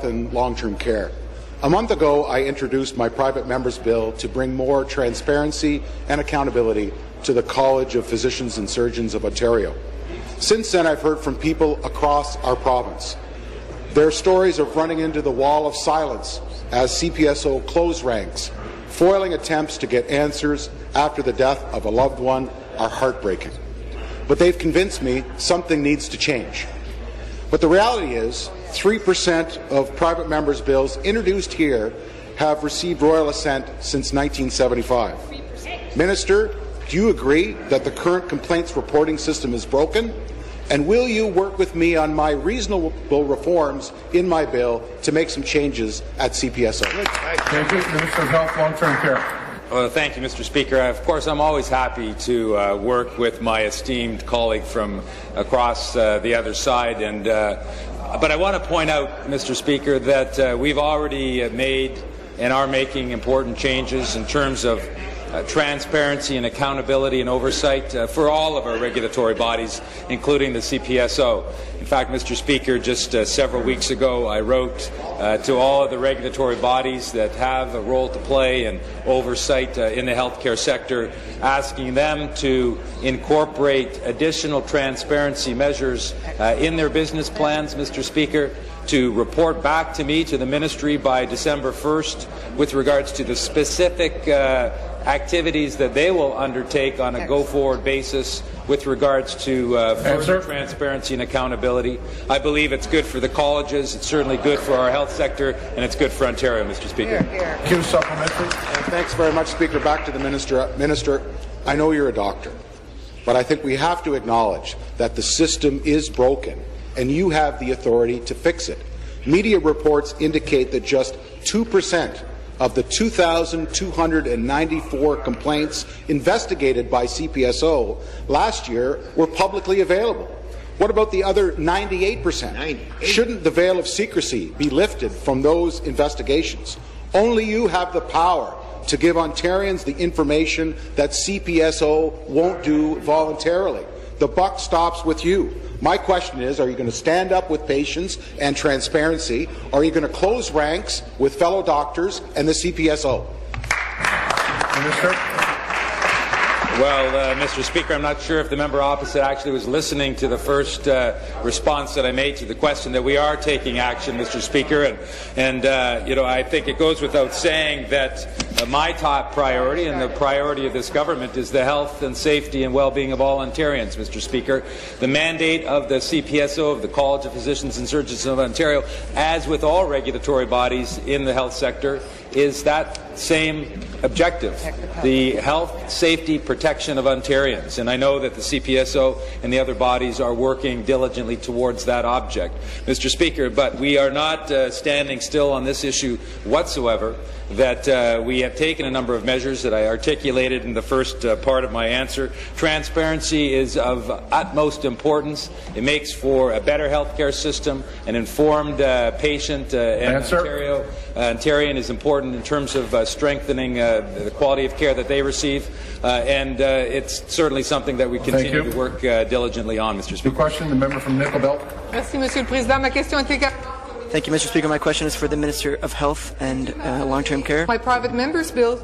and long-term care. A month ago, I introduced my private member's bill to bring more transparency and accountability to the College of Physicians and Surgeons of Ontario. Since then, I've heard from people across our province. Their stories of running into the wall of silence as CPSO close ranks, foiling attempts to get answers after the death of a loved one are heartbreaking. But they've convinced me something needs to change. But the reality is, 3% of private members' bills introduced here have received royal assent since 1975. Minister, do you agree that the current complaints reporting system is broken? And will you work with me on my reasonable reforms in my bill to make some changes at CPSO? Thank you. Minister of Health, Long-Term Care. Well, thank you, Mr. Speaker. Of course, I'm always happy to work with my esteemed colleague from across the other side. But I want to point out, Mr. Speaker, that we've already made and are making important changes in terms of transparency and accountability and oversight for all of our regulatory bodies, including the CPSO. In fact, Mr. Speaker, just several weeks ago, I wrote to all of the regulatory bodies that have a role to play in oversight in the healthcare sector, asking them to incorporate additional transparency measures in their business plans, Mr. Speaker, to report back to me, to the Ministry, by December 1st with regards to the specific activities that they will undertake on a go-forward basis with regards to further transparency and accountability. I believe it's good for the colleges, it's certainly good for our health sector, and it's good for Ontario, Mr. Speaker. Q supplementary. Thanks very much, Speaker. Back to the Minister. Minister, I know you're a doctor, but I think we have to acknowledge that the system is broken, and you have the authority to fix it. Media reports indicate that just 2% of the 2,294 complaints investigated by CPSO last year were publicly available. What about the other 98%? Shouldn't the veil of secrecy be lifted from those investigations? Only you have the power to give Ontarians the information that CPSO won't do voluntarily. The buck stops with you. My question is, are you going to stand up with patience and transparency, or are you going to close ranks with fellow doctors and the CPSO? Minister. Well, Mr. Speaker, I'm not sure if the member opposite actually was listening to the first response that I made to the question. That we are taking action, Mr. Speaker, and you know, I think it goes without saying that my top priority and the priority of this government is the health and safety and well-being of all Ontarians, Mr. Speaker. The mandate of the CPSO, of the College of Physicians and Surgeons of Ontario, as with all regulatory bodies in the health sector, is that same objective, the health, safety, protection of Ontarians. And I know that the CPSO and the other bodies are working diligently towards that object, Mr. Speaker, but we are not standing still on this issue whatsoever. That we have taken a number of measures that I articulated in the first part of my answer. Transparency is of utmost importance. It makes for a better healthcare system, an informed patient, and Ontarian is important in terms of strengthening the quality of care that they receive, and it's certainly something that we continue to work diligently on, Mr. Speaker. The question, the member from Nickel Belt. Merci, Monsieur le Président. Ma question est également. Thank you, Mr. Speaker. My question is for the Minister of Health and Long-Term Care. My private member's bill